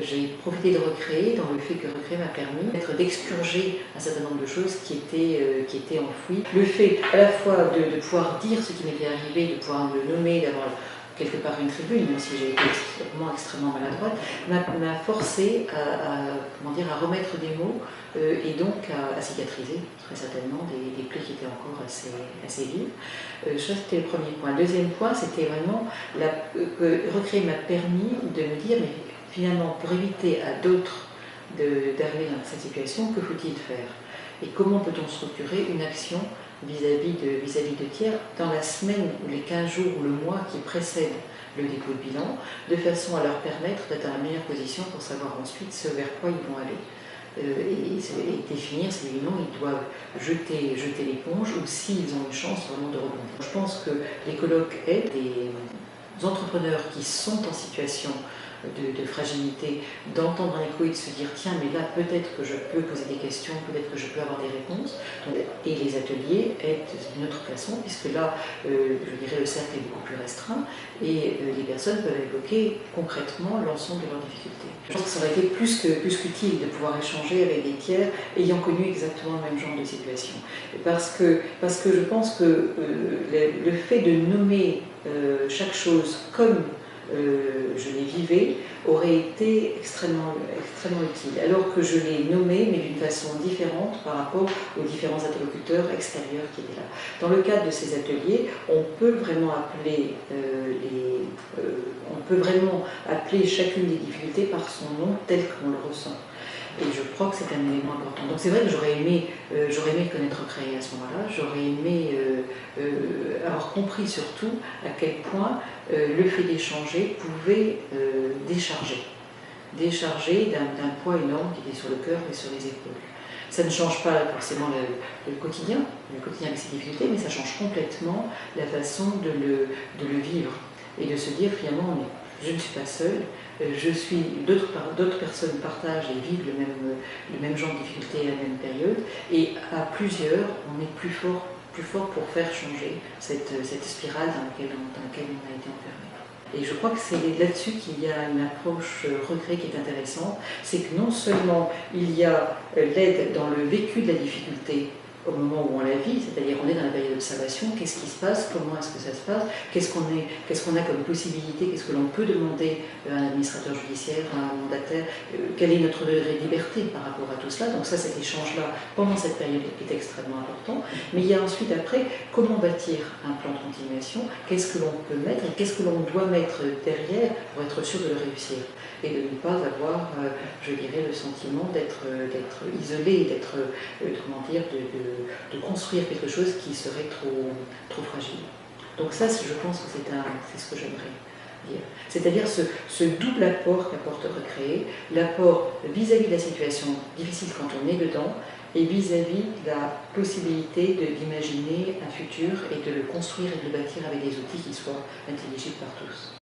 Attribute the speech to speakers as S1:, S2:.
S1: J'ai profité de Recréer dans le fait que Recréer m'a permis d'expurger un certain nombre de choses qui étaient enfouies. Le fait à la fois de pouvoir dire ce qui m'était arrivé, de pouvoir me nommer, d'avoir quelque part une tribune, même si j'ai été extrêmement maladroite, m'a forcé à remettre des mots et donc à cicatriser très certainement des plaies qui étaient encore assez vives. Ça c'était le premier point. Le deuxième point, c'était vraiment que Recréer m'a permis de me dire, mais finalement, pour éviter à d'autres d'arriver dans cette situation, que faut-il faire? Et comment peut-on structurer une action vis-à-vis de tiers dans la semaine ou les 15 jours ou le mois qui précèdent le dépôt de bilan, de façon à leur permettre d'être dans la meilleure position pour savoir ensuite ce vers quoi ils vont aller. Et définir si oui ou non ils doivent jeter l'éponge ou s'ils ont une chance vraiment de rebondir. Je pense que les colloques aident des entrepreneurs qui sont en situation de fragilité, d'entendre un écho et de se dire tiens mais là peut-être que je peux poser des questions, peut-être que je peux avoir des réponses. Et les ateliers aident d'une autre façon puisque là je dirais le cercle est beaucoup plus restreint et les personnes peuvent évoquer concrètement l'ensemble de leurs difficultés. Je pense que ça aurait été plus qu'utile de pouvoir échanger avec des tiers ayant connu exactement le même genre de situation. Parce que je pense que le fait de nommer chaque chose comme je les vivais, aurait été extrêmement utile, alors que je l'ai nommé, mais d'une façon différente par rapport aux différents interlocuteurs extérieurs qui étaient là. Dans le cadre de ces ateliers, on peut vraiment appeler chacune des difficultés par son nom tel qu'on le ressent. Et je crois que c'est un élément important. Donc c'est vrai que j'aurais aimé connaître Recréer à ce moment-là, j'aurais aimé avoir compris surtout à quel point le fait d'échanger pouvait décharger d'un poids énorme qui était sur le cœur et sur les épaules. Ça ne change pas forcément le quotidien avec ses difficultés, mais ça change complètement la façon de le vivre et de se dire finalement je ne suis pas seule, d'autres personnes partagent et vivent le même genre de difficultés à la même période, et à plusieurs, on est plus fort pour faire changer cette spirale dans laquelle on a été enfermé. Et je crois que c'est là-dessus qu'il y a une approche Recréer qui est intéressante, c'est que non seulement il y a l'aide dans le vécu de la difficulté, au moment où on la vit, c'est-à-dire on est dans la période d'observation, qu'est-ce qui se passe, comment est-ce que ça se passe, qu'est-ce qu'on a comme possibilité, qu'est-ce que l'on peut demander à un administrateur judiciaire, à un mandataire, quel est notre degré de liberté par rapport à tout cela. Donc ça, cet échange-là, pendant cette période, est extrêmement important. Mais il y a ensuite, après, comment bâtir un plan de continuation, qu'est-ce que l'on peut mettre et qu'est-ce que l'on doit mettre derrière pour être sûr de le réussir. Et de ne pas avoir, je dirais, le sentiment d'être isolé, de construire quelque chose qui serait trop fragile. Donc ça, je pense que c'est ce que j'aimerais dire. C'est-à-dire ce double apport qu'apporte Recréer, l'apport vis-à-vis de la situation difficile quand on est dedans, et vis-à-vis de la possibilité d'imaginer un futur et de le construire et de le bâtir avec des outils qui soient intelligibles par tous.